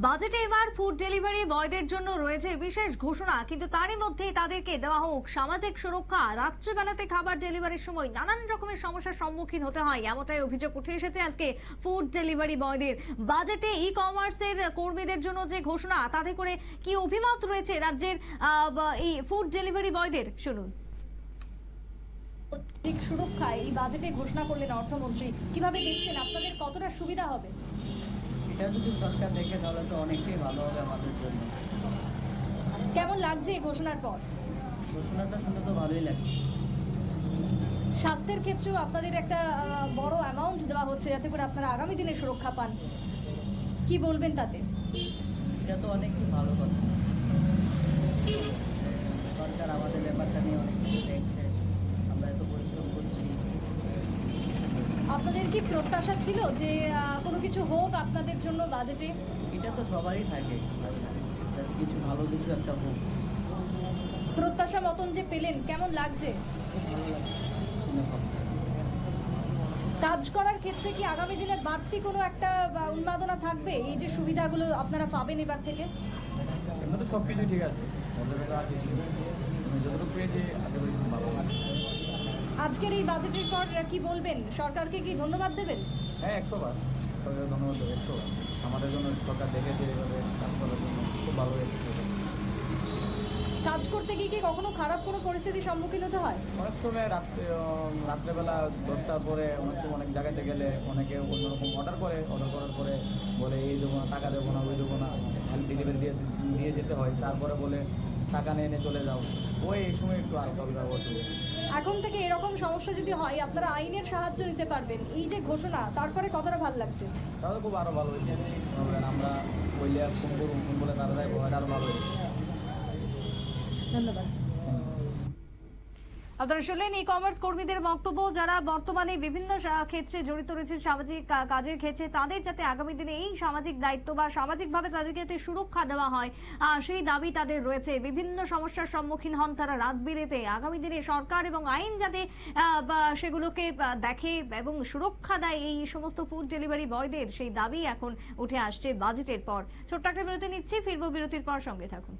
বাজেটে এবার food delivery বয়দের জন্য রয়েছে বিশেষ ঘোষণা, কিন্তু তারই মধ্যে তাদেরকে দেওয়া হোক সামাজিক সুরক্ষা। রাত্রিবেলাতে খাবার ডেলিভারির সময় নানান রকমের সমস্যার সম্মুখীন হতে হয়, এমনটাই অভিযোগ উঠে এসেছে আজকে ফুড ডেলিভারি বয়দের। বাজেটে ই কমার্সের কর্মীদের জন্য যে ঘোষণা, তাতে করে কি অভিমত রয়েছে রাজ্যের এই ফুড ডেলিভারি বয়দের, শুনুন। সুরক্ষা এই বাজেটে ঘোষণা করলেন অর্থমন্ত্রী, কিভাবে দেখছেন, আপনাদের কতটা সুবিধা হবে? এটা যদি সরকার দেখে তাহলে তো অনেকটাই ভালো হবে আমাদের জন্য। কেমন লাগছে এই ঘোষণার পর? ঘোষণাটা শুনে তো ভালোই লাগছে। স্বাস্থ্যের ক্ষেত্রেও আপনাদের একটা বড় অ্যামাউন্ট দেওয়া হচ্ছে যাতে করে আপনারা আগামী দিনে সুরক্ষা পান, কি বলবেন তাতে? এটা তো অনেকই ভালো কথা। সরকার আমাদের ব্যাপারটা নিয়ে অনেক কিছু দেখছে, আমরা এত পরিশ্রম করছি। আপনাদের কি প্রত্যাশা ছিল যে কোনো কিছু হোক আপনাদের জন্য বাজেটে? এটা তো সবারই থাকে, যাতে কিছু ভালো কিছু একটা হোক। প্রত্যাশা মতন যে পেলেন, কেমন লাগছে? খুব ভালো লাগছে শুনে। কাজ করার ক্ষেত্রে কি আগামী দিনে বাড়তি কোনো একটা উন্মাদনা থাকবে, এই যে সুবিধাগুলো আপনারা পাবেন এবার থেকে? এমনি তো সবকিছু ঠিক আছে, যতটুকু পেয়েছি আশা করি ভালো। আজকের এই বাজেটের পর কি বলবেন, সরকারকে কি ধন্যবাদ দেবেন? হ্যাঁ, 100 বার সরকারকে ধন্যবাদ দেবো, 100 বার। আমাদের জন্য সরকার দেখেছে, এভাবে কাজ করার জন্য খুব ভালো হয়েছে। কাজ করতে গিয়ে কি কখনো খারাপ কোনো পরিস্থিতির সম্মুখীন হতে হয়? অনেক সময় রাত্রেবেলা 10টার পরে অনেক সময় অনেক জায়গাতে গেলে অনেকে অন্যরকম অর্ডার করার পরে বলে এই দেবো না, টাকা দেবো না, ওই দেবো না, ডেলিভারি দিয়ে যেতে হয়, তারপরে বলে টাকা নিয়ে এনে চলে যাও। এই সময় একটু হালকা অসুবিধা। এখন থেকে এরকম সমস্যা যদি হয় আপনারা আইনের সাহায্য নিতে পারবেন, এই যে ঘোষণা, তারপরে কতটা ভালো লাগছে? তাহলে খুব আরো ভালো হয়েছে। আমরা বললে ফোন করুন, ফোন বলে তারা যাই আরো ভালো হয়েছে। ধন্যবাদ। আপনারা শুনলেন ই কমার্স কর্মীদের বক্তব্য, যারা বর্তমানে বিভিন্ন ক্ষেত্রে জড়িত রয়েছে, সামাজিক কাজের ক্ষেত্রে, তাদের যাতে আগামী দিনে এই সামাজিক দায়িত্ব বা সামাজিকভাবে তাদেরকে যাতে সুরক্ষা দেওয়া হয়, সেই দাবি তাদের রয়েছে। বিভিন্ন সমস্যার সম্মুখীন হন তারা রাত বিরেতে। আগামী দিনে সরকার এবং আইন যাতে সেগুলোকে দেখে এবং সুরক্ষা দেয় এই সমস্ত ফুড ডেলিভারি বয়দের, সেই দাবি এখন উঠে আসছে বাজেটের পর। ছোট্ট একটা বিরতি নিচ্ছি, ফিরবো বিরতির পর, সঙ্গে থাকুন।